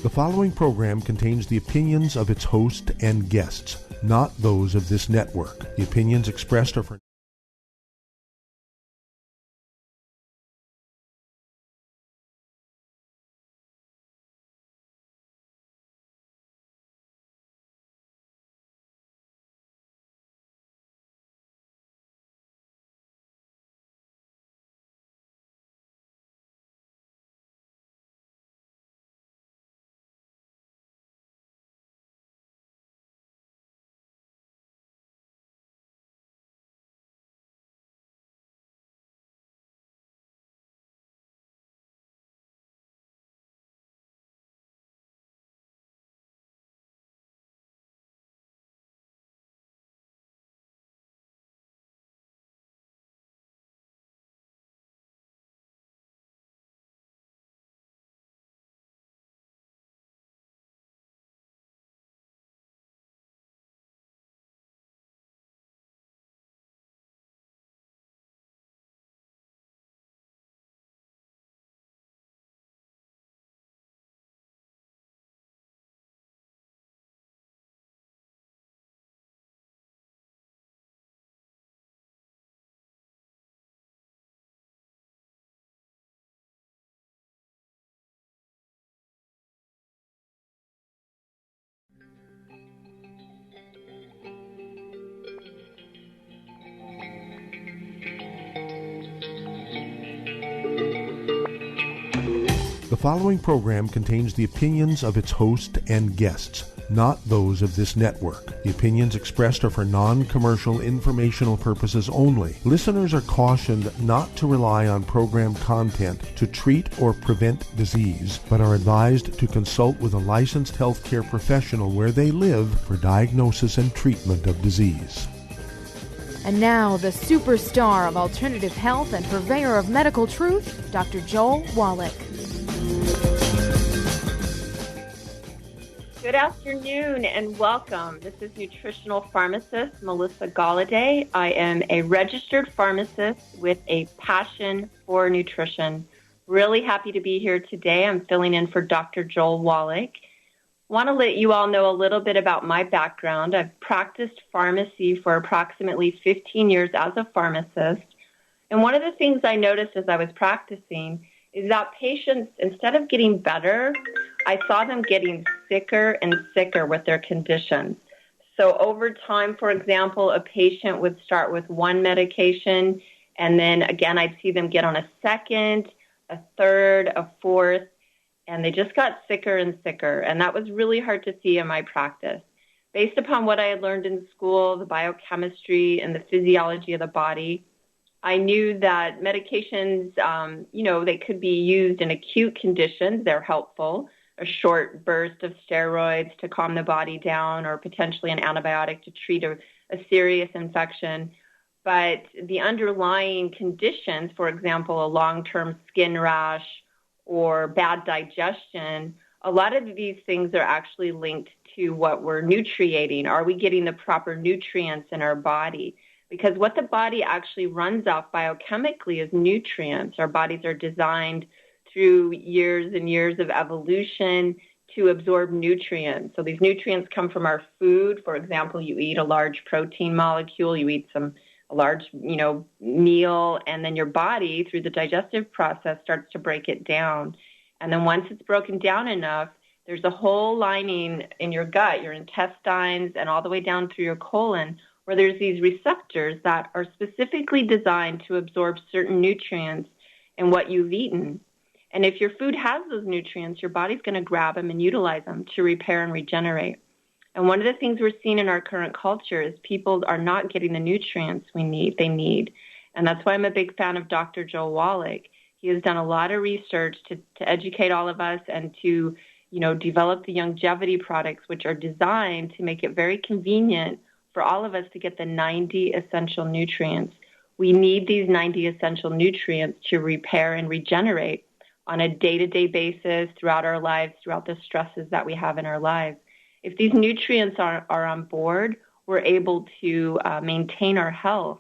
The following program contains the opinions of its host and guests, not those of this network. The opinions expressed are for... The following program contains the opinions of its host and guests, not those of this network. The opinions expressed are for non-commercial informational purposes only. Listeners are cautioned not to rely on program content to treat or prevent disease, but are advised to consult with a licensed healthcare professional where they live for diagnosis and treatment of disease. And now, the superstar of alternative health and purveyor of medical truth, Dr. Joel Wallach. Good afternoon and welcome. This is nutritional pharmacist Melissa Galloday. I am a registered pharmacist with a passion for nutrition. Really happy to be here today. I'm filling in for Dr. Joel Wallach. Want to let you all know a little bit about my background. I've practiced pharmacy for approximately 15 years as a pharmacist. And one of the things I noticed as I was practicing is that patients, instead of getting better, I saw them getting sicker and sicker with their conditions. So over time, for example, a patient would start with one medication, and then again, I'd see them get on a second, a third, a fourth, and they just got sicker and sicker. And that was really hard to see in my practice. Based upon what I had learned in school, the biochemistry and the physiology of the body, I knew that medications, they could be used in acute conditions. They're helpful. A short burst of steroids to calm the body down, or potentially an antibiotic to treat a serious infection. But the underlying conditions, for example, a long-term skin rash or bad digestion, a lot of these things are actually linked to what we're nutriating. Are we getting the proper nutrients in our body? Because what the body actually runs off biochemically is nutrients. Our bodies are designed through years and years of evolution to absorb nutrients. So these nutrients come from our food. For example, you eat a large protein molecule, you eat a large, meal, and then your body, through the digestive process, starts to break it down. And then once it's broken down enough, there's a whole lining in your gut, your intestines, and all the way down through your colon, where there's these receptors that are specifically designed to absorb certain nutrients in what you've eaten. And if your food has those nutrients, your body's going to grab them and utilize them to repair and regenerate. And one of the things we're seeing in our current culture is people are not getting the nutrients they need. And that's why I'm a big fan of Dr. Joel Wallach. He has done a lot of research to educate all of us and to, develop the longevity products, which are designed to make it very convenient for all of us to get the 90 essential nutrients. We need these 90 essential nutrients to repair and regenerate on a day-to-day basis throughout our lives, throughout the stresses that we have in our lives. If these nutrients are on board, we're able to maintain our health.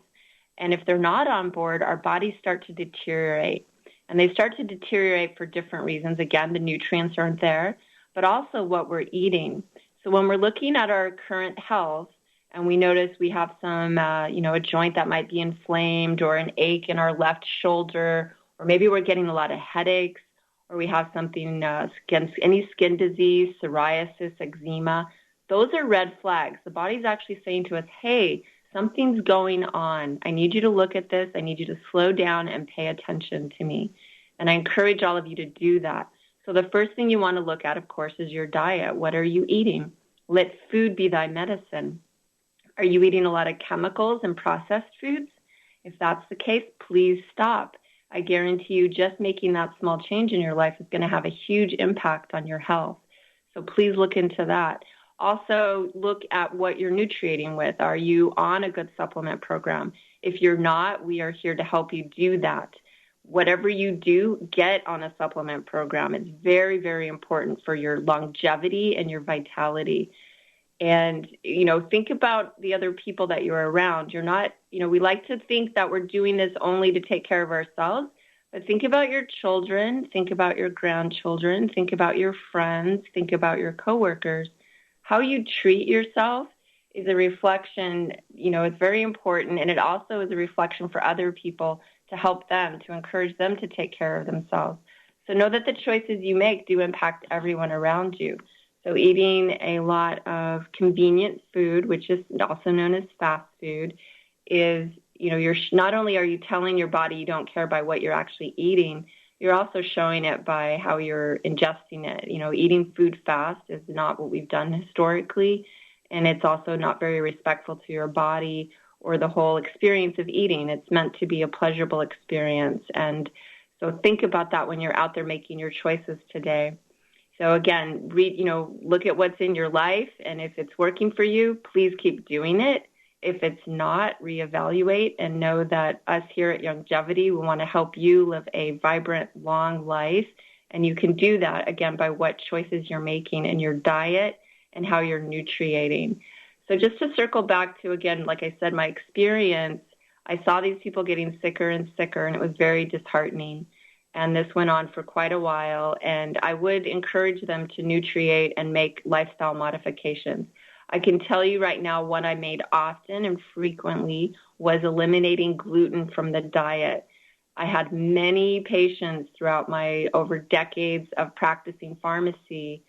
And if they're not on board, our bodies start to deteriorate. And they start to deteriorate for different reasons. Again, the nutrients aren't there. but also what we're eating. So when we're looking at our current health and we notice we have some, a joint that might be inflamed or an ache in our left shoulder, or maybe we're getting a lot of headaches, or we have something, any skin disease, psoriasis, eczema, those are red flags. The body's actually saying to us, hey, something's going on. I need you to look at this. I need you to slow down and pay attention to me. And I encourage all of you to do that. So the first thing you want to look at, of course, is your diet. What are you eating? Let food be thy medicine. Are you eating a lot of chemicals and processed foods? If that's the case, please stop. I guarantee you just making that small change in your life is going to have a huge impact on your health. So please look into that. Also, look at what you're nutriating with. Are you on a good supplement program? If you're not, we are here to help you do that. Whatever you do, get on a supplement program. It's very, very important for your longevity and your vitality. And, think about the other people that you're around. You're not, we like to think that we're doing this only to take care of ourselves, but think about your children, think about your grandchildren, think about your friends, think about your coworkers. How you treat yourself is a reflection, it's very important, and it also is a reflection for other people to help them, to encourage them to take care of themselves. So know that the choices you make do impact everyone around you. So eating a lot of convenient food, which is also known as fast food, is, you're not only are you telling your body you don't care by what you're actually eating, you're also showing it by how you're ingesting it. Eating food fast is not what we've done historically, and it's also not very respectful to your body or the whole experience of eating. It's meant to be a pleasurable experience. And so think about that when you're out there making your choices today. So again, look at what's in your life, and if it's working for you, please keep doing it. If it's not, reevaluate and know that us here at Longevity, we want to help you live a vibrant, long life. And you can do that, again, by what choices you're making in your diet and how you're nutriating. So just to circle back to, again, like I said, my experience, I saw these people getting sicker and sicker, and it was very disheartening. And this went on for quite a while, and I would encourage them to nutriate and make lifestyle modifications. I can tell you right now what I made often and frequently was eliminating gluten from the diet. I had many patients throughout my over decades of practicing pharmacy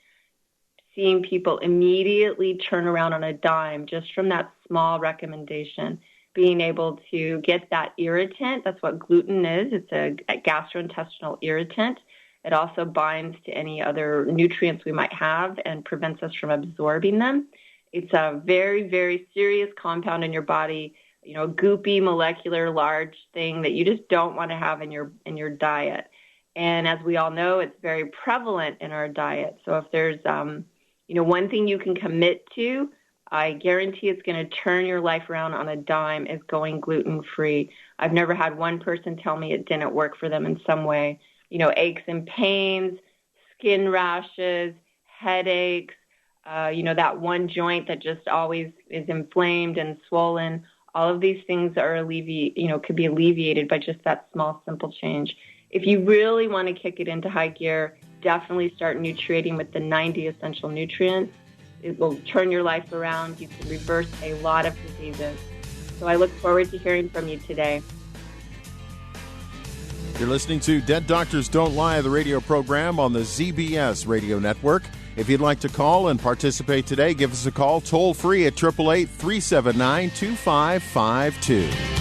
seeing people immediately turn around on a dime just from that small recommendation, being able to get that irritant. That's what gluten is. It's a gastrointestinal irritant. It also binds to any other nutrients we might have and prevents us from absorbing them. It's a very, very serious compound in your body, goopy, molecular, large thing that you just don't want to have in your diet. And as we all know, it's very prevalent in our diet. So if there's, one thing you can commit to, I guarantee it's going to turn your life around on a dime, is going gluten-free. I've never had one person tell me it didn't work for them in some way. Aches and pains, skin rashes, headaches, that one joint that just always is inflamed and swollen. All of these things are could be alleviated by just that small, simple change. If you really want to kick it into high gear, definitely start nutriating with the 90 essential nutrients. It will turn your life around. You can reverse a lot of diseases. So I look forward to hearing from you today. You're listening to Dead Doctors Don't Lie, the radio program on the ZBS radio network. If you'd like to call and participate today, give us a call toll-free at 888-379-2552.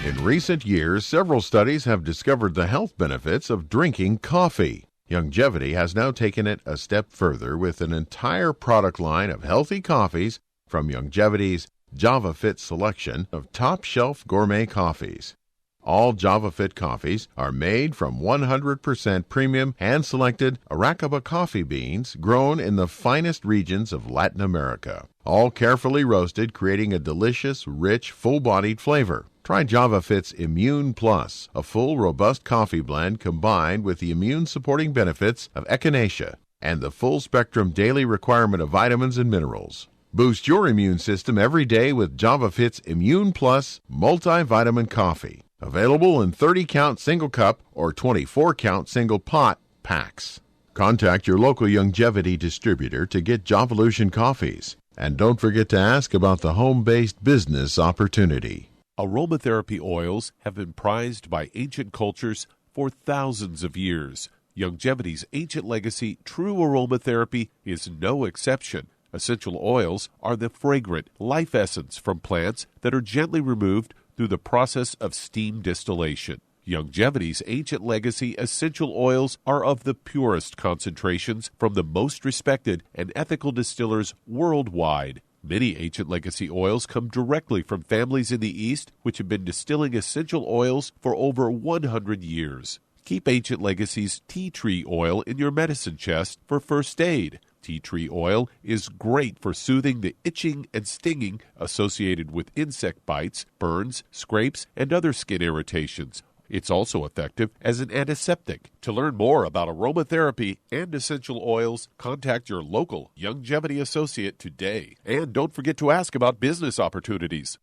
In recent years, several studies have discovered the health benefits of drinking coffee. Longevity has now taken it a step further with an entire product line of healthy coffees from Longevity's Java Fit selection of top-shelf gourmet coffees. All JavaFit coffees are made from 100% premium hand-selected Arabica coffee beans grown in the finest regions of Latin America. All carefully roasted, creating a delicious, rich, full-bodied flavor. Try JavaFit's Immune Plus, a full, robust coffee blend combined with the immune-supporting benefits of echinacea and the full-spectrum daily requirement of vitamins and minerals. Boost your immune system every day with JavaFit's Immune Plus multivitamin coffee. Available in 30-count single cup or 24-count single pot packs. Contact your local Youngevity distributor to get Javalution coffees. And don't forget to ask about the home-based business opportunity. Aromatherapy oils have been prized by ancient cultures for thousands of years. Youngevity's ancient legacy, true aromatherapy, is no exception. Essential oils are the fragrant life essence from plants that are gently removed through the process of steam distillation. Youngevity's ancient legacy essential oils are of the purest concentrations from the most respected and ethical distillers worldwide. Many ancient legacy oils come directly from families in the East which have been distilling essential oils for over 100 years. Keep Ancient Legacy's tea tree oil in your medicine chest for first aid. Tea tree oil is great for soothing the itching and stinging associated with insect bites, burns, scrapes, and other skin irritations. It's also effective as an antiseptic. To learn more about aromatherapy and essential oils, contact your local Youngevity associate today. And don't forget to ask about business opportunities.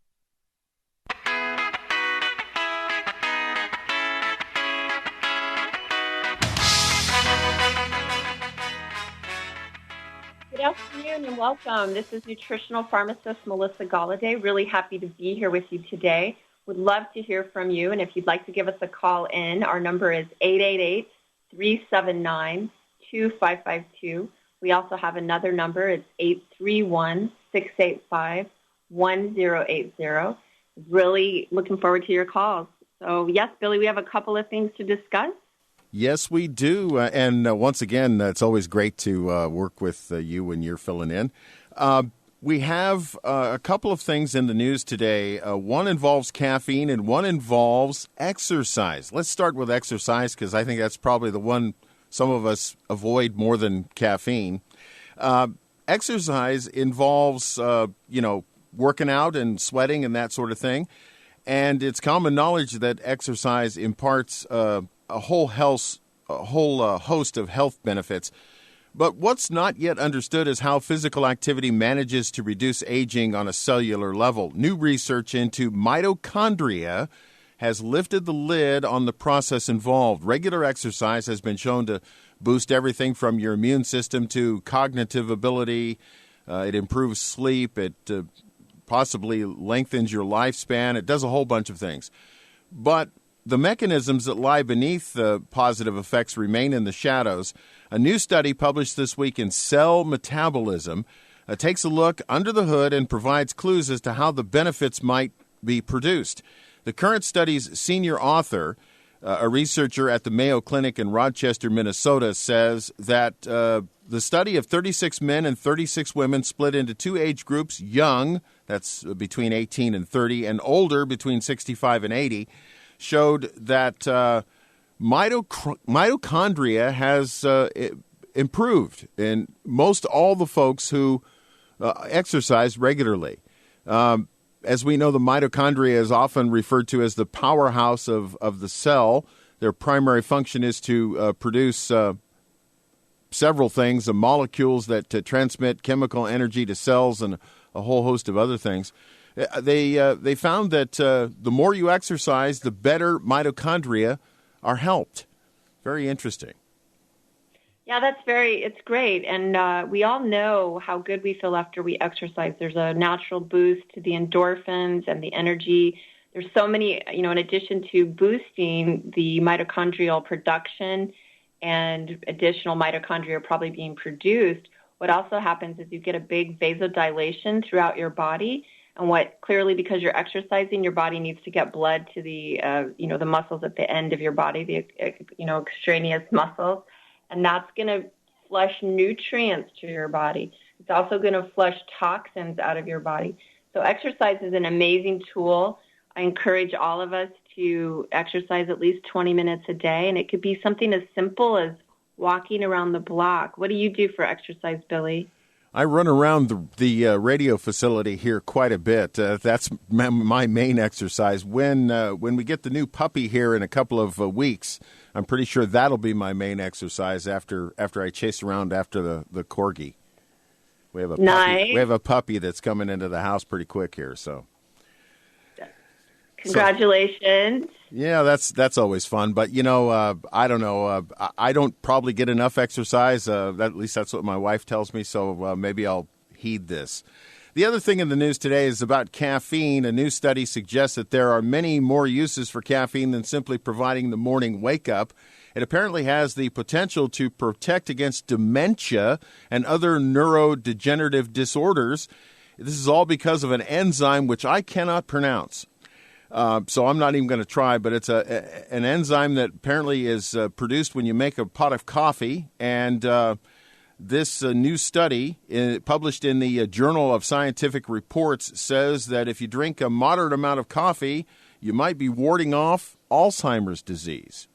Good afternoon and welcome. This is nutritional pharmacist Melissa Galloday. Really happy to be here with you today. Would love to hear from you, and if you'd like to give us a call in, our number is 888-379-2552. We also have another number. It's 831-685-1080. Really looking forward to your calls. So, yes, Billy, we have a couple of things to discuss. Yes, we do. And once again, it's always great to work with you when you're filling in. We have a couple of things in the news today. One involves caffeine and one involves exercise. Let's start with exercise because I think that's probably the one some of us avoid more than caffeine. Exercise involves, working out and sweating and that sort of thing. And it's common knowledge that exercise imparts a whole host of health benefits. But what's not yet understood is how physical activity manages to reduce aging on a cellular level. New research into mitochondria has lifted the lid on the process involved. Regular exercise has been shown to boost everything from your immune system to cognitive ability. It improves sleep. It possibly lengthens your lifespan. It does a whole bunch of things. But the mechanisms that lie beneath the positive effects remain in the shadows. A new study published this week in Cell Metabolism takes a look under the hood and provides clues as to how the benefits might be produced. The current study's senior author, a researcher at the Mayo Clinic in Rochester, Minnesota, says that the study of 36 men and 36 women split into two age groups, young, that's between 18 and 30, and older, between 65 and 80, showed that mitochondria has improved in most all the folks who exercise regularly. As we know, the mitochondria is often referred to as the powerhouse of the cell. Their primary function is to produce several things, the molecules that transmit chemical energy to cells and a whole host of other things. They found that the more you exercise, the better mitochondria are helped. Very interesting. Yeah, it's great. And we all know how good we feel after we exercise. There's a natural boost to the endorphins and the energy. There's so many, in addition to boosting the mitochondrial production and additional mitochondria probably being produced, what also happens is you get a big vasodilation throughout your body. And what clearly, because you're exercising, your body needs to get blood to the, the muscles at the end of your body, the, extraneous muscles. And that's going to flush nutrients to your body. It's also going to flush toxins out of your body. So exercise is an amazing tool. I encourage all of us to exercise at least 20 minutes a day, and it could be something as simple as walking around the block. What do you do for exercise, Billy? I run around the radio facility here quite a bit. That's my main exercise. When we get the new puppy here in a couple of weeks, I'm pretty sure that'll be my main exercise after I chase around after the corgi. We have a nice. puppy. We have a puppy that's coming into the house pretty quick here. So, congratulations. Yeah, that's always fun. But, I don't know. I don't probably get enough exercise. At least that's what my wife tells me. So maybe I'll heed this. The other thing in the news today is about caffeine. A new study suggests that there are many more uses for caffeine than simply providing the morning wake-up. It apparently has the potential to protect against dementia and other neurodegenerative disorders. This is all because of an enzyme which I cannot pronounce. So I'm not even going to try, but it's an enzyme that apparently is produced when you make a pot of coffee. And this new study published in the Journal of Scientific Reports says that if you drink a moderate amount of coffee, you might be warding off Alzheimer's disease.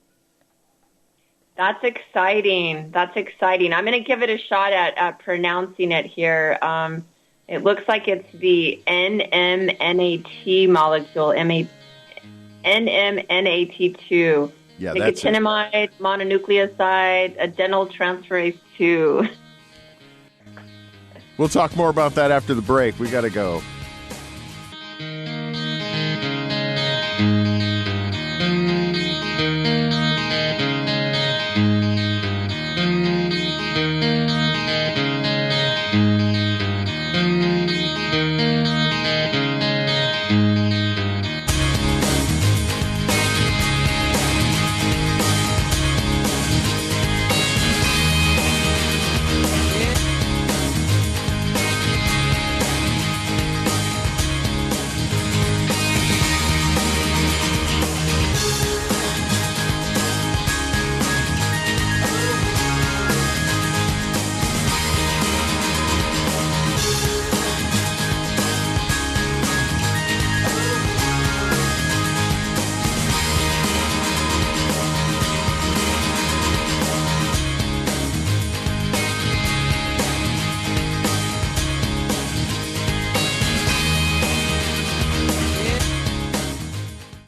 That's exciting. I'm going to give it a shot at pronouncing it here. It looks like it's the NMNAT molecule, NMNAT2. Yeah, that's it. Nicotinamide mononucleoside adenyltransferase 2. We'll talk more about that after the break. We got to go.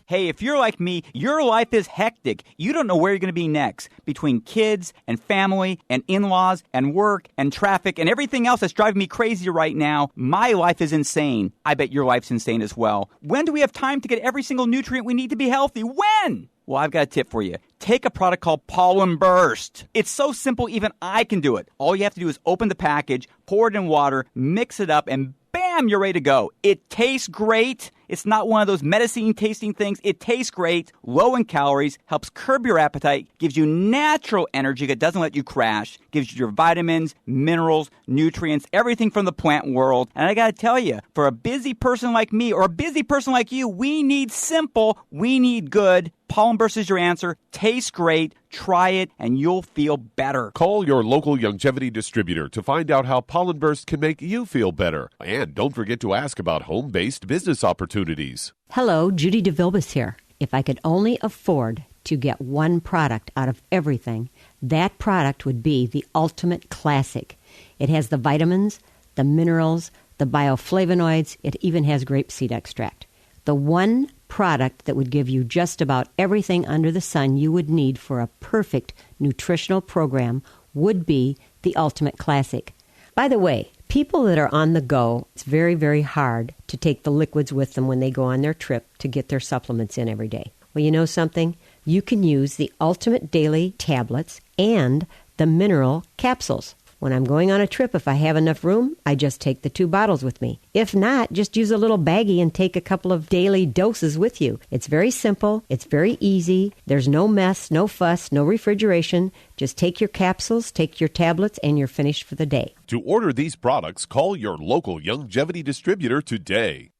Hey, if you're like me, your life is hectic. You don't know where you're going to be next. Between kids and family and in-laws and work and traffic and everything else that's driving me crazy right now, my life is insane. I bet your life's insane as well. When do we have time to get every single nutrient we need to be healthy? When? Well, I've got a tip for you. Take a product called Pollen Burst. It's so simple, even I can do it. All you have to do is open the package, pour it in water, mix it up, and bam, you're ready to go. It tastes great. It's not one of those medicine-tasting things. It tastes great, low in calories, helps curb your appetite, gives you natural energy that doesn't let you crash, gives you your vitamins, minerals, nutrients, everything from the plant world. And I got to tell you, for a busy person like me or a busy person like you, we need simple, we need good. Pollen Burst is your answer. Tastes great. Try it, and you'll feel better. Call your local longevity distributor to find out how Pollen Burst can make you feel better. And don't forget to ask about home-based business opportunities. Hello, Judy DeVilbus here. If I could only afford to get one product out of everything, that product would be the Ultimate Classic. It has the vitamins, the minerals, the bioflavonoids. It even has grapeseed extract. The one product that would give you just about everything under the sun you would need for a perfect nutritional program would be the Ultimate Classic. By the way, people that are on the go, it's very, very hard to take the liquids with them when they go on their trip to get their supplements in every day. Well, you know something? You can use the Ultimate Daily tablets and the mineral capsules. When I'm going on a trip, if I have enough room, I just take the 2 bottles with me. If not, just use a little baggie and take a couple of daily doses with you. It's very simple. It's very easy. There's no mess, no fuss, no refrigeration. Just take your capsules, take your tablets, and you're finished for the day. To order these products, call your local longevity distributor today.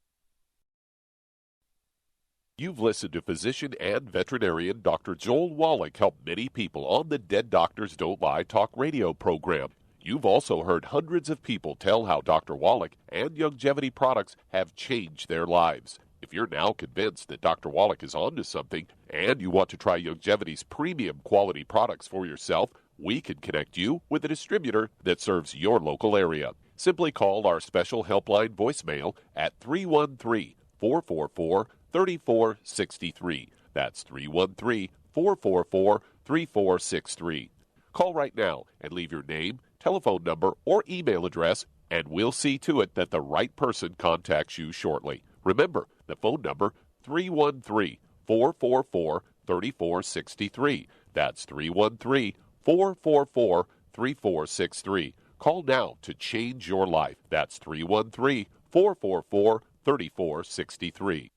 You've listened to physician and veterinarian Dr. Joel Wallach help many people on the Dead Doctors Don't Lie talk radio program. You've also heard hundreds of people tell how Dr. Wallach and longevity products have changed their lives. If you're now convinced that Dr. Wallach is onto something and you want to try Youngevity's premium quality products for yourself, we can connect you with a distributor that serves your local area. Simply call our special helpline voicemail at 313-444-3463. That's 313-444-3463. Call right now and leave your name, telephone number, or email address, and we'll see to it that the right person contacts you shortly. Remember, the phone number, 313-444-3463. That's 313-444-3463. Call now to change your life. That's 313-444-3463.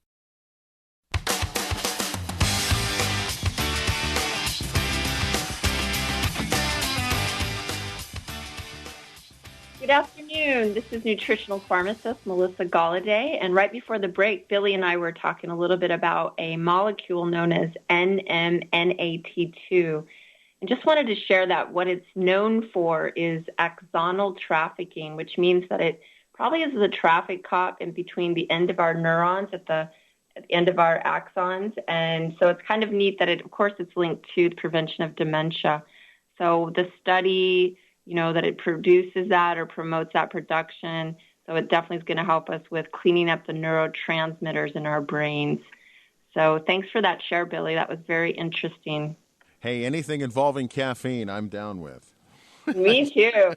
Good afternoon. This is nutritional pharmacist Melissa Galloday, and right before the break, Billy and I were talking a little bit about a molecule known as NMNAT2, and just wanted to share that what it's known for is axonal trafficking, which means that it probably is the traffic cop in between the end of our neurons at the end of our axons, and so it's kind of neat that of course, it's linked to the prevention of dementia. So the study, that it produces that or promotes that production. So it definitely is going to help us with cleaning up the neurotransmitters in our brains. So thanks for that share, Billy. That was very interesting. Hey, anything involving caffeine, I'm down with. Me too.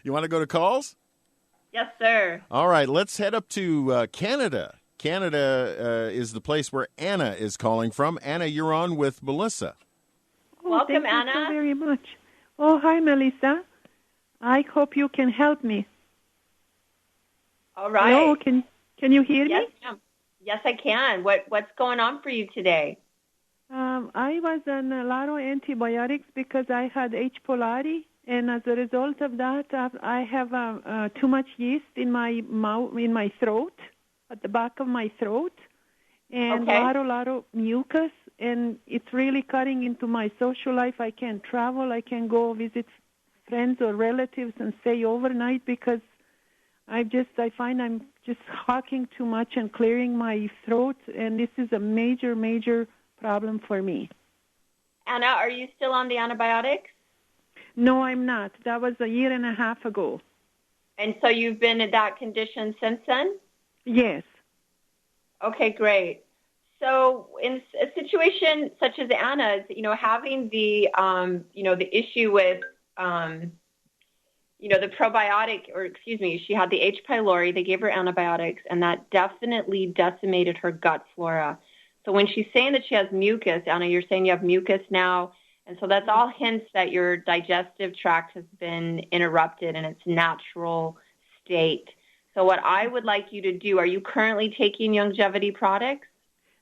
You want to go to calls? Yes, sir. All right, let's head up to Canada. Canada is the place where Anna is calling from. Anna, you're on with Melissa. Welcome, thank Anna. You so very much. Oh, hi, Melissa. I hope you can help me. All right. Hello, can you hear yes, me? Ma'am. Yes, I can. What's going on for you today? I was on a lot of antibiotics because I had H. pylori, and as a result of that, I have too much yeast in my mouth, in my throat, at the back of my throat, and a lot of mucus. And it's really cutting into my social life. I can't travel. I can't go visit friends or relatives and stay overnight because I find I'm just hawking too much and clearing my throat. And this is a major, major problem for me. Anna, are you still on the antibiotics? No, I'm not. That was a year and a half ago. And so you've been in that condition since then? Yes. Okay, great. So in a situation such as Anna's, having the, the issue with, the probiotic, she had the H. pylori, they gave her antibiotics, and that definitely decimated her gut flora. So when she's saying that she has mucus, Anna, you're saying you have mucus now, and so that's all hints that your digestive tract has been interrupted in its natural state. So what I would like you to do, are you currently taking Youngevity products?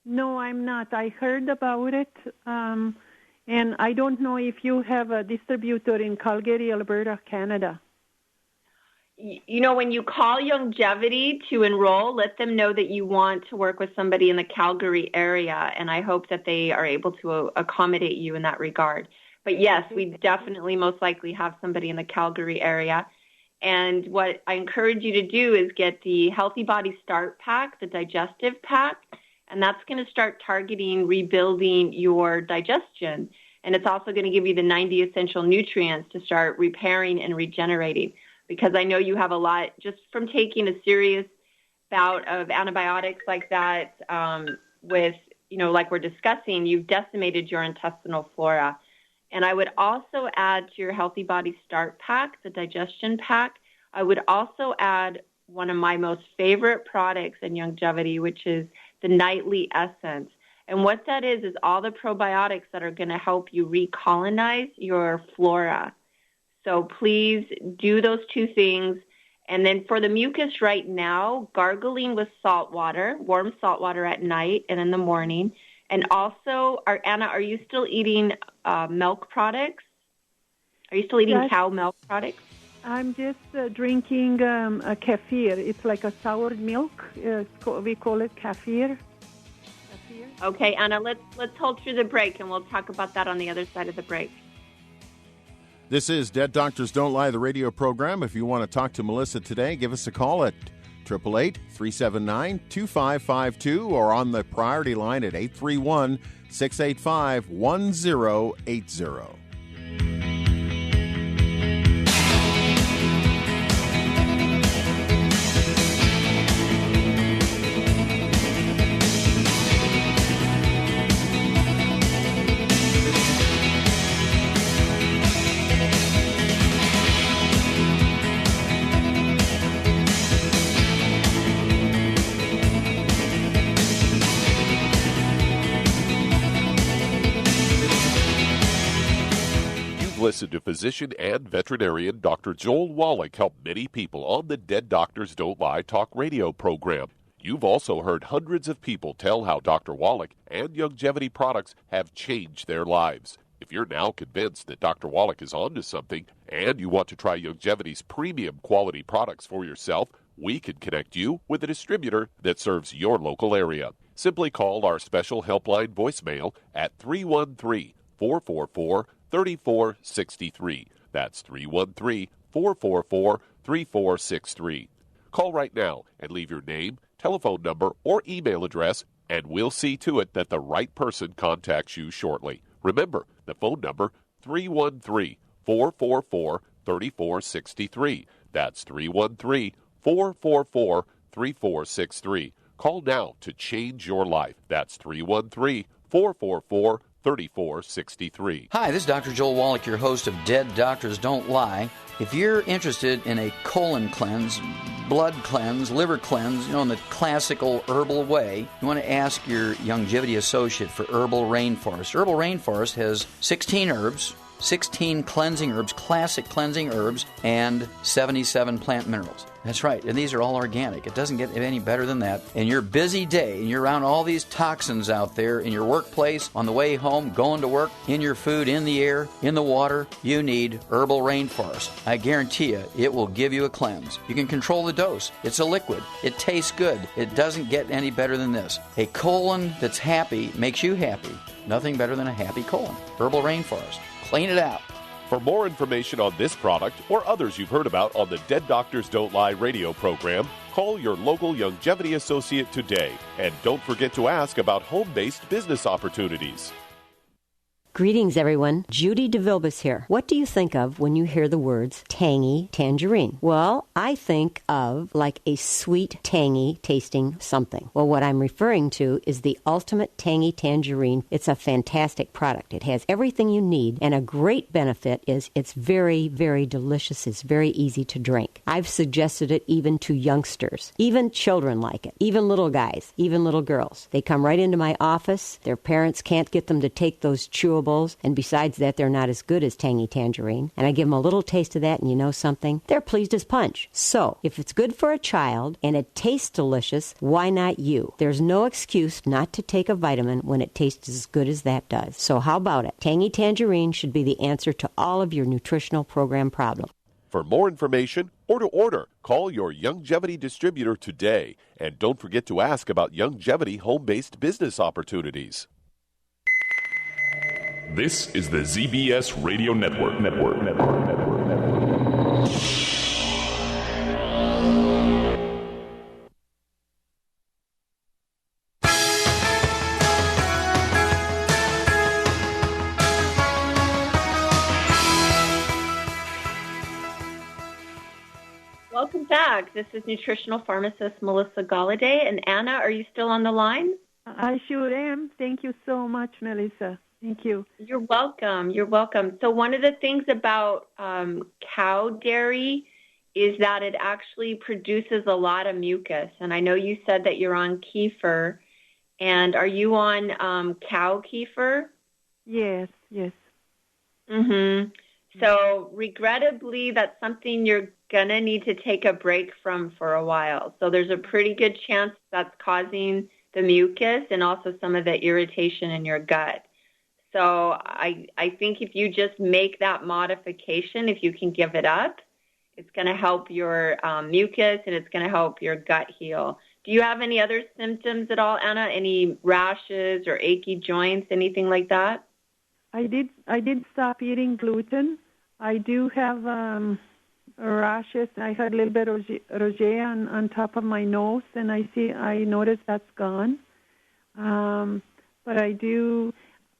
No, I'm not. I heard about it, and I don't know if you have a distributor in Calgary, Alberta, Canada. When you call Youngevity to enroll, let them know that you want to work with somebody in the Calgary area, and I hope that they are able to accommodate you in that regard. But yes, we definitely most likely have somebody in the Calgary area. And what I encourage you to do is get the Healthy Body Start Pack, the digestive pack, and that's going to start targeting rebuilding your digestion. And it's also going to give you the 90 essential nutrients to start repairing and regenerating. Because I know you have a lot, just from taking a serious bout of antibiotics like that with, like we're discussing, you've decimated your intestinal flora. And I would also add to your Healthy Body Start Pack, the digestion pack, I would also add one of my most favorite products in Youngevity, which is the Nightly Essence. And what that is all the probiotics that are going to help you recolonize your flora. So please do those two things. And then for the mucus right now, gargling with salt water, warm salt water at night and in the morning. And also, Anna, are you still eating milk products? Are you still eating cow milk products? I'm just drinking a kefir. It's like a soured milk. We call it kefir. Okay, Anna, let's hold through the break, and we'll talk about that on the other side of the break. This is Dead Doctors Don't Lie, the radio program. If you want to talk to Melissa today, give us a call at 888-379-2552 or on the priority line at 831-685-1080. Listen to physician and veterinarian Dr. Joel Wallach help many people on the Dead Doctors Don't Lie talk radio program. You've also heard hundreds of people tell how Dr. Wallach and Youngevity products have changed their lives. If you're now convinced that Dr. Wallach is onto something and you want to try Youngevity's premium quality products for yourself, we can connect you with a distributor that serves your local area. Simply call our special helpline voicemail at 313-444-3463. That's 313-444-3463. Call right now and leave your name, telephone number, or email address, and we'll see to it that the right person contacts you shortly. Remember, the phone number, 313-444-3463. That's 313-444-3463. Call now to change your life. That's 313-444-3463. Hi, this is Dr. Joel Wallach, your host of Dead Doctors Don't Lie. If you're interested in a colon cleanse, blood cleanse, liver cleanse, in the classical herbal way, you want to ask your Youngevity associate for Herbal Rainforest. Herbal Rainforest has 16 herbs, 16 cleansing herbs, classic cleansing herbs, and 77 plant minerals. That's right, and these are all organic. It doesn't get any better than that. In your busy day, and you're around all these toxins out there in your workplace, on the way home, going to work, in your food, in the air, in the water, you need Herbal Rainforest. I guarantee you, it will give you a cleanse. You can control the dose. It's a liquid. It tastes good. It doesn't get any better than this. A colon that's happy makes you happy. Nothing better than a happy colon. Herbal Rainforest. Clean it out. For more information on this product or others you've heard about on the Dead Doctors Don't Lie radio program, call your local Youngevity associate today. And don't forget to ask about home-based business opportunities. Greetings, everyone. Judy DeVilbus here. What do you think of when you hear the words tangy tangerine? Well, I think of like a sweet, tangy tasting something. Well, what I'm referring to is the Ultimate Tangy Tangerine. It's a fantastic product. It has everything you need, and a great benefit is it's very, very delicious. It's very easy to drink. I've suggested it even to youngsters. Even children like it. Even little guys. Even little girls. They come right into my office. Their parents can't get them to take those chewables, and besides that, they're not as good as Tangy Tangerine. And I give them a little taste of that, and you know something? They're pleased as punch. So, if it's good for a child and it tastes delicious, why not you? There's no excuse not to take a vitamin when it tastes as good as that does. So how about it? Tangy Tangerine should be the answer to all of your nutritional program problems. For more information or to order, call your Youngevity distributor today. And don't forget to ask about Youngevity home-based business opportunities. This is the ZBS Radio Network. Welcome back. This is nutritional pharmacist Melissa Galloday. And Anna, are you still on the line? I sure am. Thank you so much, Melissa. Thank you. You're welcome. You're welcome. So one of the things about cow dairy is that it actually produces a lot of mucus. And I know you said that you're on kefir. And are you on cow kefir? Yes. Mm-hmm. So regrettably, that's something you're going to need to take a break from for a while. So there's a pretty good chance that's causing the mucus and also some of the irritation in your gut. So I think if you just make that modification, if you can give it up, it's going to help your mucus and it's going to help your gut heal. Do you have any other symptoms at all, Anna? Any rashes or achy joints, anything like that? I did stop eating gluten. I do have rashes. I had a little bit of rosacea on top of my nose, and I noticed that's gone. But I do,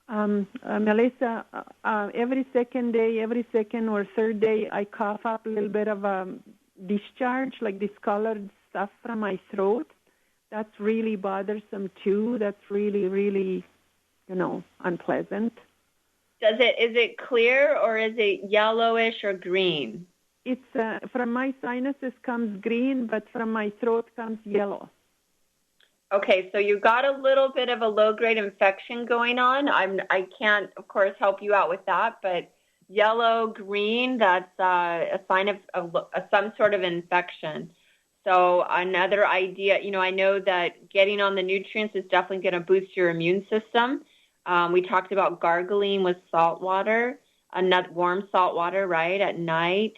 Melissa, every second or third day, I cough up a little bit of discharge, like discolored stuff from my throat. That's really bothersome too. That's really, really, unpleasant. Is it clear or is it yellowish or green? It's from my sinuses comes green, but from my throat comes yellow. Okay, so you got a little bit of a low-grade infection going on. I can't, of course, help you out with that, but yellow, green, that's a sign of some sort of infection. So another idea, I know that getting on the nutrients is definitely going to boost your immune system. We talked about gargling with salt water, warm salt water, right, at night.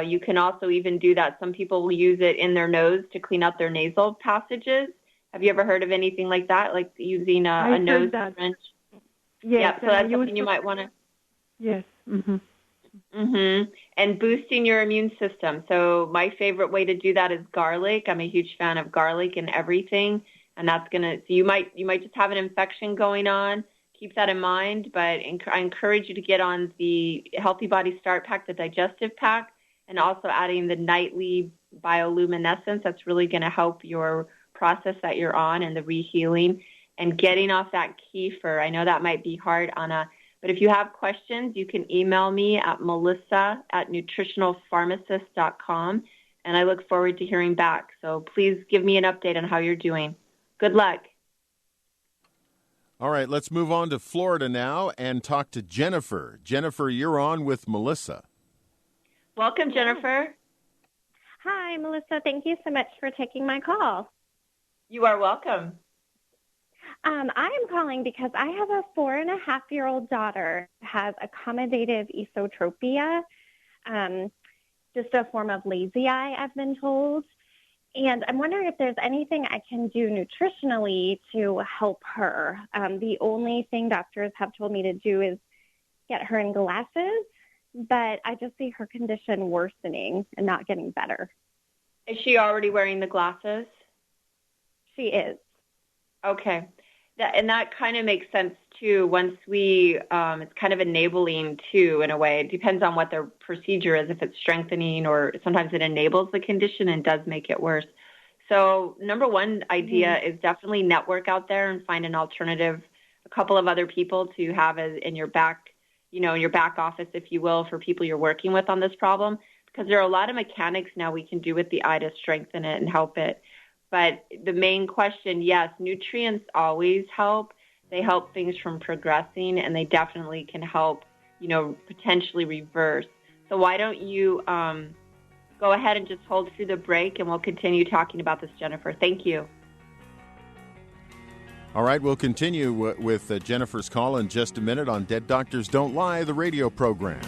You can also even do that. Some people will use it in their nose to clean out their nasal passages. Have you ever heard of anything like that, like using a nose syringe? Yes. Yeah, so that's something you might want to. Yes. And boosting your immune system. So my favorite way to do that is garlic. I'm a huge fan of garlic and everything, and that's gonna. So you might just have an infection going on. Keep that in mind. But I encourage you to get on the Healthy Body Start Pack, the digestive pack, and also adding the nightly bioluminescence. That's really going to help your process that you're on and the rehealing, and getting off that kefir. I know that might be hard, Anna, but if you have questions, you can email me at melissa@nutritionalpharmacist.com, and I look forward to hearing back. So please give me an update on how you're doing. Good luck. All right, let's move on to Florida now and talk to Jennifer. Jennifer, you're on with Melissa. Welcome, Jennifer. Hi, Melissa. Thank you so much for taking my call. You are welcome. I am calling because I have a 4.5-year-old daughter who has accommodative esotropia, just a form of lazy eye, I've been told. And I'm wondering if there's anything I can do nutritionally to help her. The only thing doctors have told me to do is get her in glasses, but I just see her condition worsening and not getting better. Is she already wearing the glasses? She is. Okay. That kind of makes sense, too. Once it's kind of enabling, too, in a way. It depends on what their procedure is, if it's strengthening, or sometimes it enables the condition and does make it worse. So number one idea is definitely network out there and find an alternative, a couple of other people to have in your back, in your back office, if you will, for people you're working with on this problem. Because there are a lot of mechanics now we can do with the eye to strengthen it and help it. But the main question, yes, nutrients always help. They help things from progressing, and they definitely can help, potentially reverse. So why don't you go ahead and just hold through the break, and we'll continue talking about this, Jennifer. Thank you. All right, we'll continue with Jennifer's call in just a minute on Dead Doctors Don't Lie, the radio program.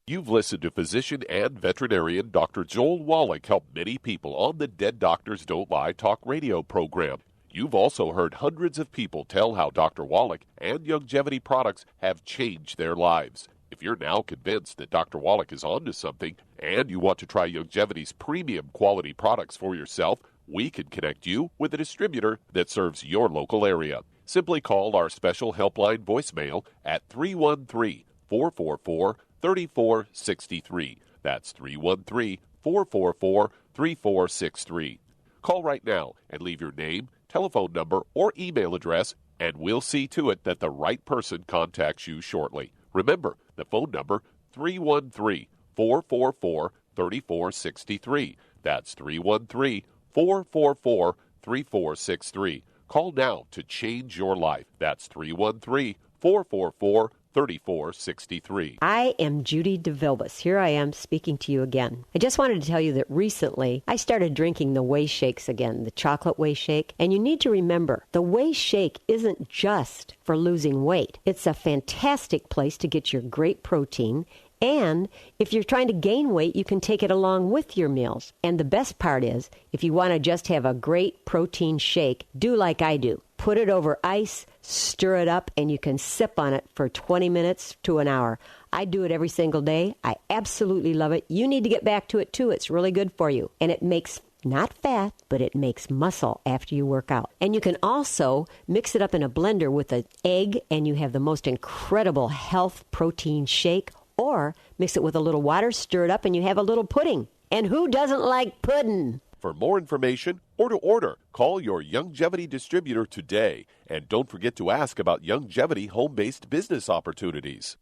You've listened to physician and veterinarian Dr. Joel Wallach help many people on the Dead Doctors Don't Lie talk radio program. You've also heard hundreds of people tell how Dr. Wallach and Youngevity products have changed their lives. If you're now convinced that Dr. Wallach is onto something and you want to try Youngevity's premium quality products for yourself, we can connect you with a distributor that serves your local area. Simply call our special helpline voicemail at 313-444-3463. That's 313-444-3463. Call right now and leave your name, telephone number, or email address, and we'll see to it that the right person contacts you shortly. Remember, the phone number, 313-444-3463. That's 313-444-3463. Call now to change your life. That's 313-444-3463. 3463. I am Judy DeVilbus. Here I am speaking to you again. I just wanted to tell you that recently I started drinking the Whey Shakes again, the chocolate Whey Shake. And you need to remember, the Whey Shake isn't just for losing weight. It's a fantastic place to get your great protein. And if you're trying to gain weight, you can take it along with your meals. And the best part is, if you want to just have a great protein shake, do like I do. Put it over ice, stir it up, and you can sip on it for 20 minutes to an hour. I do it every single day. I absolutely love it. You need to get back to it, too. It's really good for you. And it makes not fat, but it makes muscle after you work out. And you can also mix it up in a blender with an egg, and you have the most incredible health protein shake. Or mix it with a little water, stir it up, and you have a little pudding. And who doesn't like pudding? For more information or to order, call your Youngevity distributor today. And don't forget to ask about Youngevity home-based business opportunities.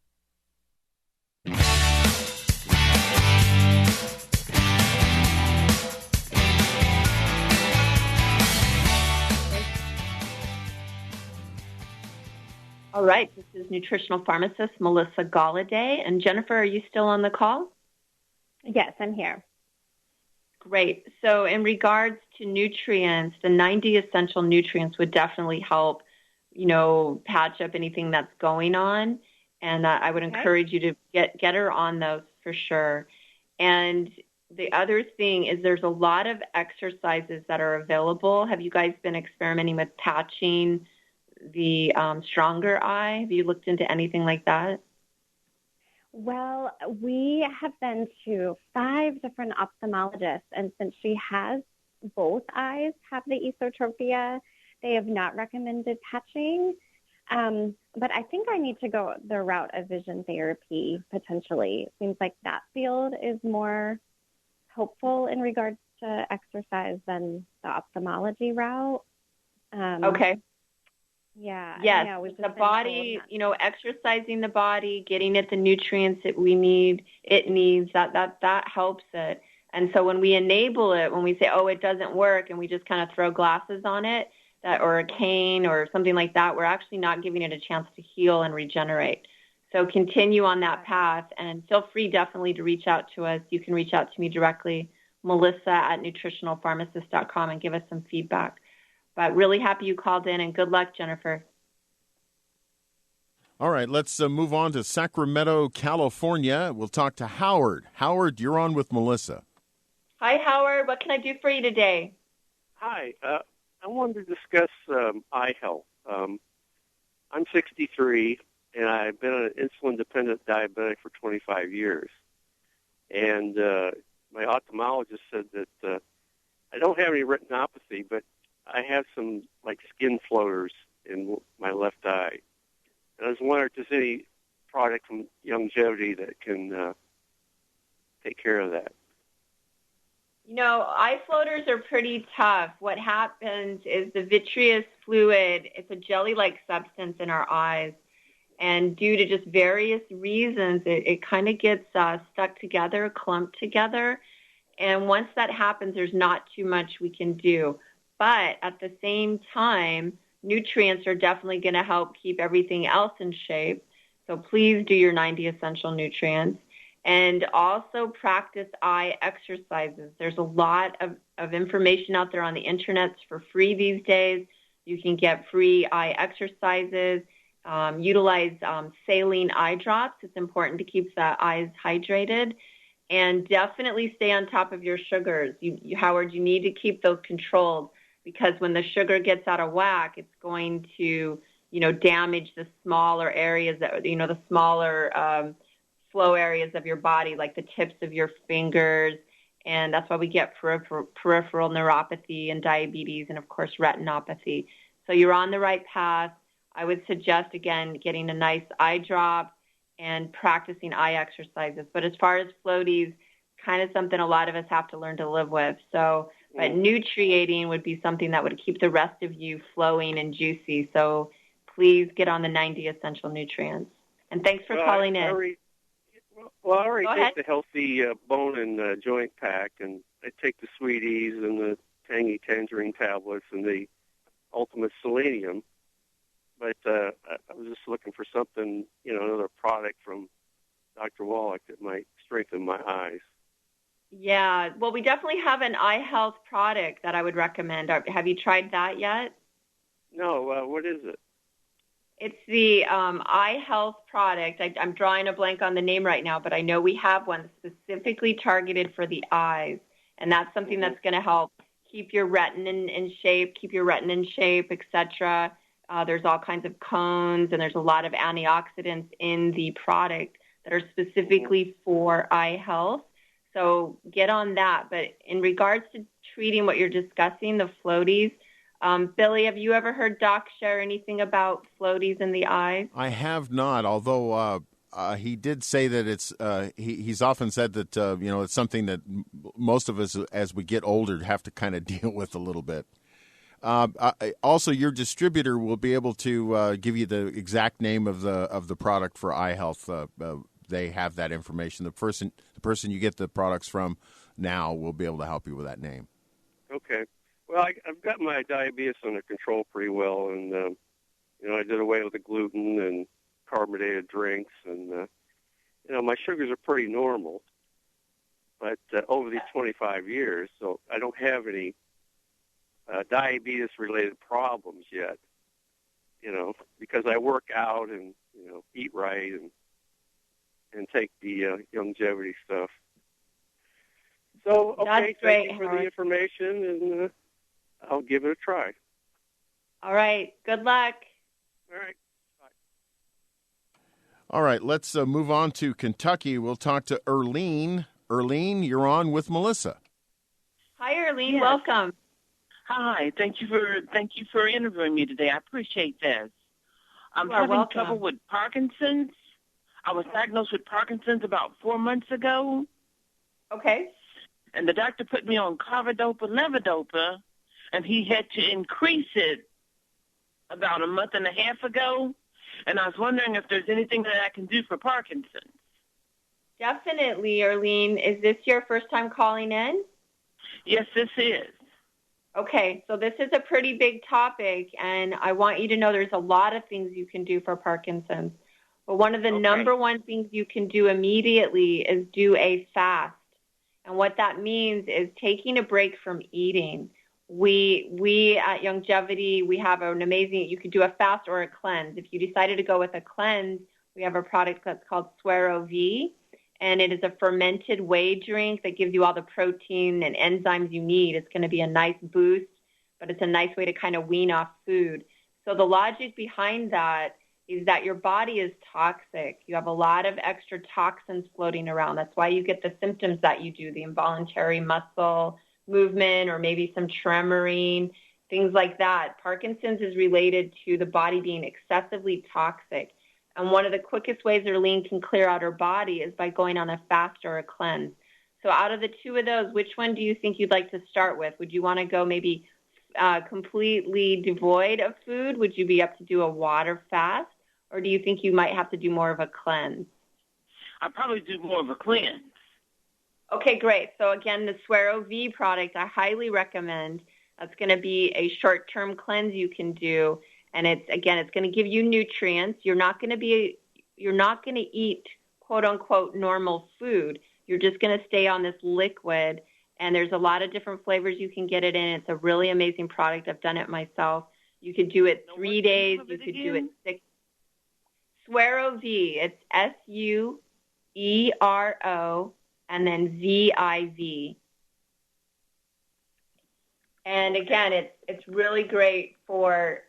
All right, this is nutritional pharmacist Melissa Galloday. And Jennifer, are you still on the call? Yes, I'm here. Great. So in regards to nutrients, the 90 essential nutrients would definitely help, patch up anything that's going on. And I would encourage you to get her on those for sure. And the other thing is there's a lot of exercises that are available. Have you guys been experimenting with patching the stronger eye? Have you looked into anything like that? Well, we have been to 5 different ophthalmologists, and since she has both eyes have the esotropia, they have not recommended patching. But I think I need to go the route of vision therapy, potentially. It seems like that field is more hopeful in regards to exercise than the ophthalmology route. Okay. Yeah. Yes, the body, exercising the body, getting it the nutrients that it needs, that helps it. And so when we enable it, when we say, it doesn't work, and we just kind of throw glasses on it, or a cane or something like that, we're actually not giving it a chance to heal and regenerate. So continue on that path, and feel free definitely to reach out to us. You can reach out to me directly, melissa@nutritionalpharmacist.com, and give us some feedback. But really happy you called in, and good luck, Jennifer. All right, let's move on to Sacramento, California. We'll talk to Howard. Howard, you're on with Melissa. Hi, Howard. What can I do for you today? Hi. I wanted to discuss eye health. I'm 63, and I've been an insulin-dependent diabetic for 25 years. And my ophthalmologist said that I don't have any retinopathy, but I have some skin floaters in my left eye. And I was wondering if there's any product from Youngevity that can take care of that. Eye floaters are pretty tough. What happens is the vitreous fluid, it's a jelly-like substance in our eyes. And due to just various reasons, it kind of gets stuck together, clumped together. And once that happens, there's not too much we can do. But at the same time, nutrients are definitely going to help keep everything else in shape. So please do your 90 essential nutrients. And also practice eye exercises. There's a lot of information out there on the internet for free these days. You can get free eye exercises. Utilize saline eye drops. It's important to keep the eyes hydrated. And definitely stay on top of your sugars. Howard, you need to keep those controlled, because when the sugar gets out of whack, it's going to, damage the smaller areas the smaller flow areas of your body, like the tips of your fingers. And that's why we get peripheral neuropathy and diabetes and, of course, retinopathy. So you're on the right path. I would suggest, again, getting a nice eye drop and practicing eye exercises. But as far as floaties, kind of something a lot of us have to learn to live with. So, but nutriating would be something that would keep the rest of you flowing and juicy. So please get on the 90 essential nutrients. And thanks for calling in. I already take the healthy bone and joint pack, and I take the Sweeties and the tangy tangerine tablets and the Ultimate Selenium. But But I was just looking for something, another product from Dr. Wallach that might strengthen my eyes. Yeah, well, we definitely have an eye health product that I would recommend. Have you tried that yet? No, what is it? It's the eye health product. I'm drawing a blank on the name right now, but I know we have one specifically targeted for the eyes, and that's something that's going to help keep your retina in shape, etc. There's all kinds of cones, and there's a lot of antioxidants in the product that are specifically for eye health. So get on that. But in regards to treating what you're discussing, the floaties, Billy, have you ever heard Doc share anything about floaties in the eyes? I have not, although he did say that it's he's often said that it's something that most of us as we get older have to kind of deal with a little bit. Also, your distributor will be able to give you the exact name of the product for eye health. They have that information. The person you get the products from now will be able to help you with that name. Okay. Well, I've got my diabetes under control pretty well, and I did away with the gluten and carbonated drinks, and my sugars are pretty normal. But over these 25 years, so I don't have any diabetes-related problems yet. Because I work out and eat right and take the longevity stuff. So, okay, thank you for the information, and I'll give it a try. All right. Good luck. All right. Bye. All right, let's move on to Kentucky. We'll talk to Earlene. Earlene, you're on with Melissa. Hi, Earlene. Yes. Welcome. Hi. Thank you for interviewing me today. I appreciate this. I'm having trouble with Parkinson's. I was diagnosed with Parkinson's about 4 months ago. Okay. And the doctor put me on carbidopa, levodopa, and he had to increase it about a month and a half ago. And I was wondering if there's anything that I can do for Parkinson's. Definitely, Earlene. Is this your first time calling in? Yes, this is. Okay, so this is a pretty big topic, and I want you to know there's a lot of things you can do for Parkinson's. But one of the number one things you can do immediately is do a fast. And what that means is taking a break from eating. We at Longevity, we have an amazing, you could do a fast or a cleanse. If you decided to go with a cleanse, we have a product that's called Suero V, and it is a fermented whey drink that gives you all the protein and enzymes you need. It's going to be a nice boost, but it's a nice way to kind of wean off food. So the logic behind that is that your body is toxic. You have a lot of extra toxins floating around. That's why you get the symptoms that you do, the involuntary muscle movement or maybe some tremoring, things like that. Parkinson's is related to the body being excessively toxic. And one of the quickest ways Earlene can clear out her body is by going on a fast or a cleanse. So out of the two of those, which one do you think you'd like to start with? Would you want to go maybe completely devoid of food? Would you be up to do a water fast? Or do you think you might have to do more of a cleanse? I'd probably do more of a cleanse. Okay, great. So again, the Suero V product I highly recommend. That's going to be a short-term cleanse you can do. And it's going to give you nutrients. You're not going to eat quote unquote normal food. You're just going to stay on this liquid. And there's a lot of different flavors you can get it in. It's a really amazing product. I've done it myself. You could do it 3 days. You could do it 6. Suero V. It's SUERO and then VIV. And again, it's really great for.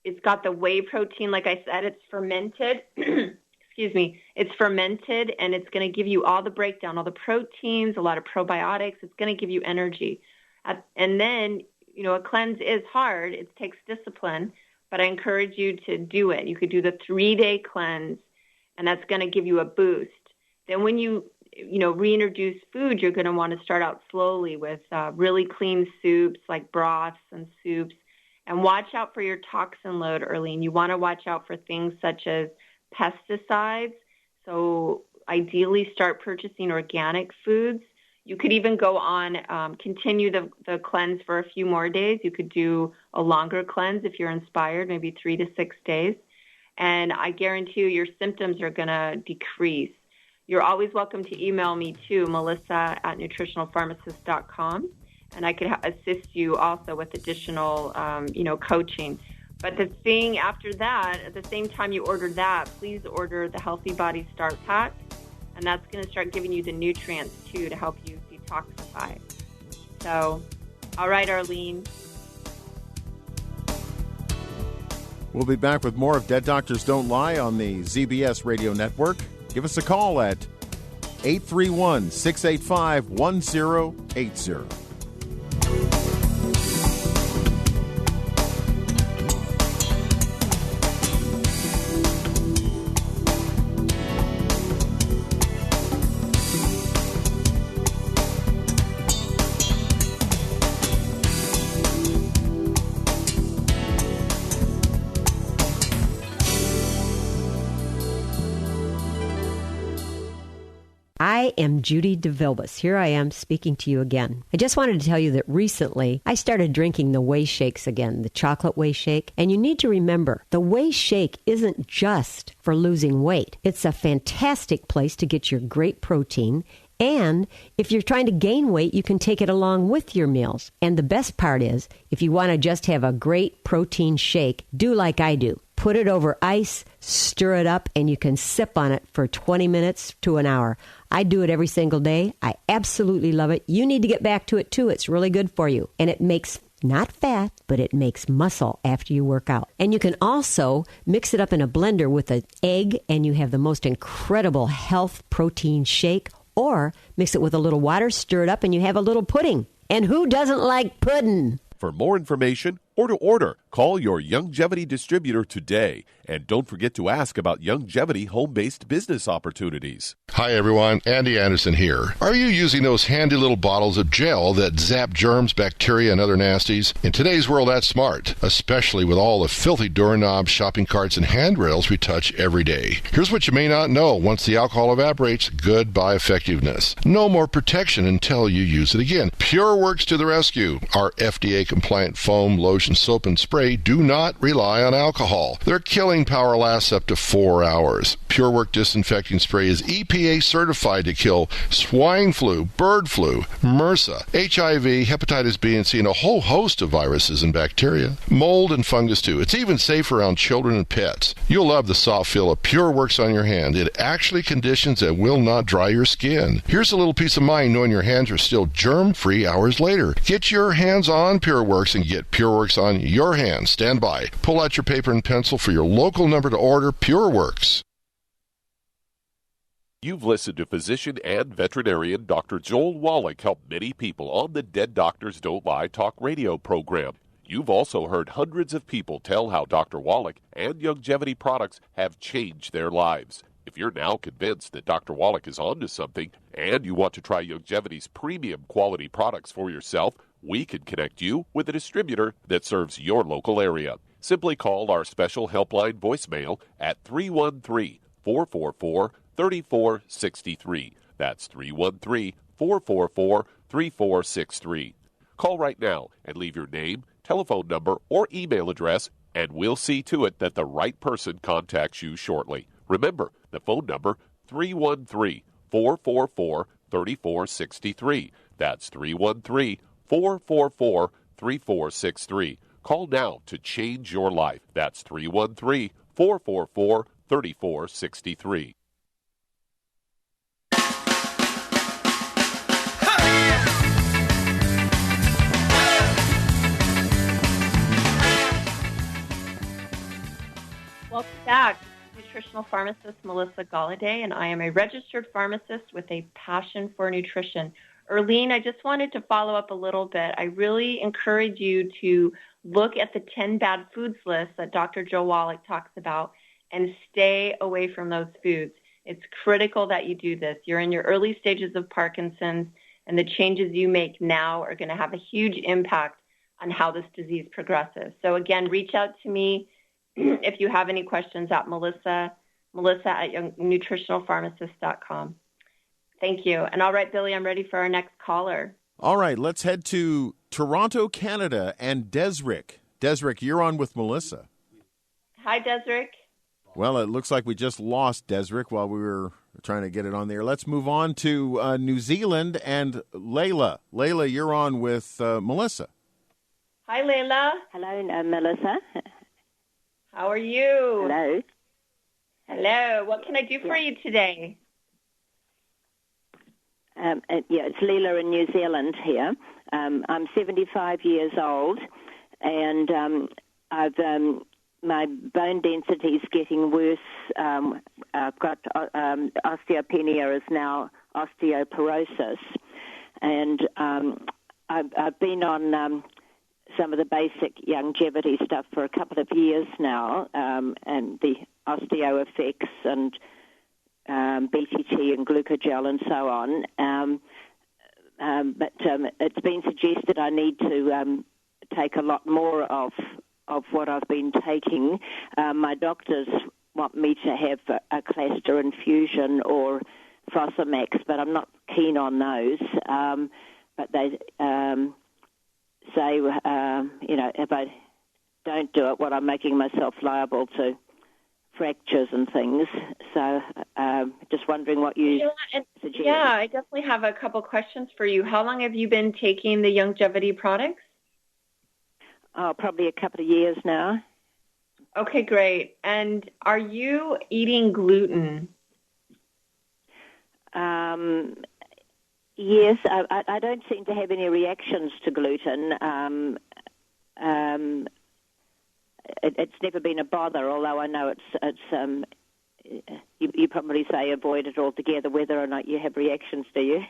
It's got the whey protein, like I said, it's fermented. Excuse me. It's fermented, and it's going to give you all the breakdown, all the proteins, a lot of probiotics. It's going to give you energy. And then, a cleanse is hard. It takes discipline, but I encourage you to do it. You could do the 3-day cleanse, and that's going to give you a boost. Then when you reintroduce food, you're going to want to start out slowly with really clean soups like broths and soups. And watch out for your toxin load, Earlene. You want to watch out for things such as pesticides. So ideally start purchasing organic foods. You could even go on, continue the cleanse for a few more days. You could do a longer cleanse if you're inspired, maybe 3 to 6 days. And I guarantee you your symptoms are going to decrease. You're always welcome to email me too, melissa@nutritionalpharmacist.com, and I could assist you also with additional, coaching. But the thing after that, at the same time you order that, please order the Healthy Body Start Pack. And that's going to start giving you the nutrients, too, to help you detoxify. So, all right, Earlene. We'll be back with more of Dead Doctors Don't Lie on the ZBS Radio Network. Give us a call at 831-685-1080. I am Judy DeVilbus. Here I am speaking to you again. I just wanted to tell you that recently I started drinking the Whey Shakes again, the chocolate Whey Shake. And you need to remember, the Whey Shake isn't just for losing weight. It's a fantastic place to get your great protein. And if you're trying to gain weight, you can take it along with your meals. And the best part is, if you want to just have a great protein shake, do like I do. Put it over ice, stir it up, and you can sip on it for 20 minutes to an hour. I do it every single day. I absolutely love it. You need to get back to it, too. It's really good for you. And it makes not fat, but it makes muscle after you work out. And you can also mix it up in a blender with an egg, and you have the most incredible health protein shake. Or mix it with a little water, stir it up, and you have a little pudding. And who doesn't like pudding? For more information or to order, call your Youngevity distributor today. And don't forget to ask about Youngevity home-based business opportunities. Hi, everyone. Andy Anderson here. Are you using those handy little bottles of gel that zap germs, bacteria, and other nasties? In today's world, that's smart, especially with all the filthy doorknobs, shopping carts, and handrails we touch every day. Here's what you may not know. Once the alcohol evaporates, goodbye effectiveness. No more protection until you use it again. PureWorks to the rescue. Our FDA-compliant foam, lotion, soap, and spray do not rely on alcohol. Their killing power lasts up to 4 hours. PureWork disinfecting spray is EPA certified to kill swine flu, bird flu, MRSA, HIV, hepatitis B and C, and a whole host of viruses and bacteria. Mold and fungus too. It's even safe around children and pets. You'll love the soft feel of PureWorks on your hand. It actually conditions and will not dry your skin. Here's a little peace of mind knowing your hands are still germ-free hours later. Get your hands on PureWorks and get PureWorks on your hands. Stand by. Pull out your paper and pencil for your local number to order. PureWorks. You've listened to physician and veterinarian Dr. Joel Wallach help many people on the Dead Doctors Don't Lie talk radio program. You've also heard hundreds of people tell how Dr. Wallach and Youngevity products have changed their lives. If you're now convinced that Dr. Wallach is onto something and you want to try Youngevity's premium quality products for yourself, we can connect you with a distributor that serves your local area. Simply call our special helpline voicemail at 313-444-3463. That's 313-444-3463. Call right now and leave your name, telephone number, or email address, and we'll see to it that the right person contacts you shortly. Remember, the phone number, 313-444-3463. That's 313-444-3463. Call now to change your life. That's 313-444-3463. Welcome back. Nutritional pharmacist Melissa Galloday, and I am a registered pharmacist with a passion for nutrition. Earlene, I just wanted to follow up a little bit. I really encourage you to look at the 10 bad foods list that Dr. Joe Wallach talks about and stay away from those foods. It's critical that you do this. You're in your early stages of Parkinson's, and the changes you make now are going to have a huge impact on how this disease progresses. So again, reach out to me if you have any questions at Melissa at nutritionalpharmacist.com. Thank you. And all right, Billy, I'm ready for our next caller. All right, let's head to Toronto, Canada, and Desrick. Desrick, you're on with Melissa. Hi, Desrick. Well, it looks like we just lost Desrick while we were trying to get it on there. Let's move on to New Zealand and Leila. Leila, you're on with Melissa. Hi, Leila. Hello, Melissa. How are you? Hello. Hello. What can I do for you today? It's Leila in New Zealand here. I'm 75 years old, and my bone density is getting worse. I've got osteopenia is now osteoporosis, and I've been on some of the basic longevity stuff for a couple of years now, and the osteo effects and BTT and glucogel and so on. But it's been suggested I need to take a lot more of what I've been taking. My doctors want me to have a cluster infusion or Fosamax, but I'm not keen on those. But they say, if I don't do it, I'm making myself liable to fractures and things. So just wondering what you suggest. Yeah, I definitely have a couple questions for you. How long have you been taking the longevity products? Oh, probably a couple of years now. Okay, great. And are you eating gluten? Yes, I don't seem to have any reactions to gluten. It's never been a bother, although I know it's you probably say avoid it altogether, whether or not you have reactions, do you?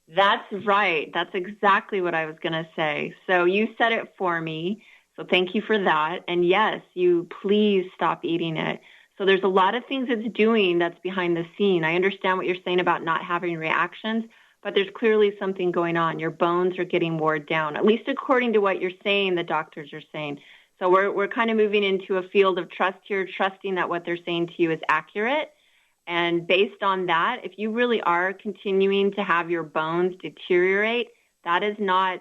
That's right. That's exactly what I was going to say. So you said it for me, so thank you for that. And yes, you please stop eating it. So there's a lot of things it's doing that's behind the scene. I understand what you're saying about not having reactions, but there's clearly something going on. Your bones are getting worn down, at least according to what you're saying, the doctors are saying. So we're kind of moving into a field of trust here, trusting that what they're saying to you is accurate. And based on that, if you really are continuing to have your bones deteriorate, that is not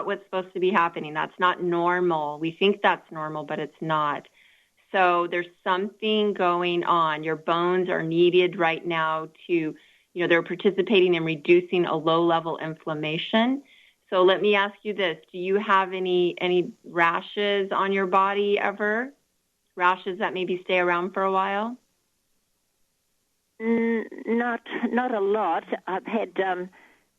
what's supposed to be happening. That's not normal. We think that's normal, but it's not. So there's something going on. Your bones are needed right now to, they're participating in reducing a low-level inflammation. So let me ask you this. Do you have any rashes on your body ever? Rashes that maybe stay around for a while? Not a lot. I've had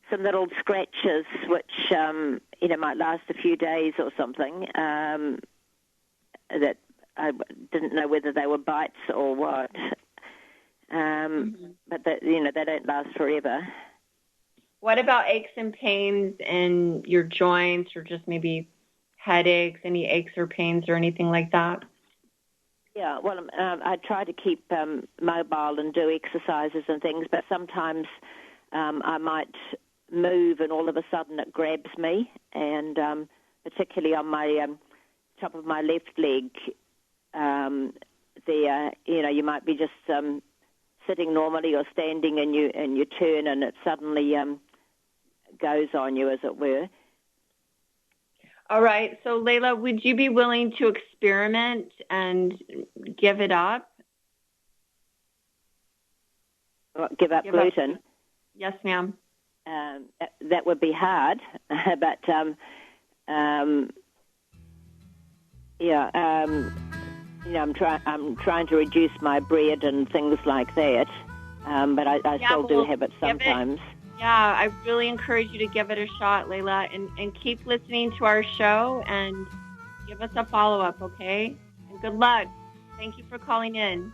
some little scratches which, might last a few days or something, that I didn't know whether they were bites or what. But, they don't last forever. What about aches and pains in your joints or just maybe headaches, any aches or pains or anything like that? Yeah, well, I try to keep mobile and do exercises and things, but sometimes I might move and all of a sudden it grabs me, and particularly on my top of my left leg, you might be just sitting normally or standing and you turn and it suddenly goes on you, as it were. All right. So, Leila, would you be willing to experiment and give it up? Give up gluten? Yes, ma'am. That would be hard, but I'm trying to reduce my bread and things like that, but I still do have it sometimes. Yeah, I really encourage you to give it a shot, Leila, and keep listening to our show and give us a follow-up, okay? And good luck. Thank you for calling in.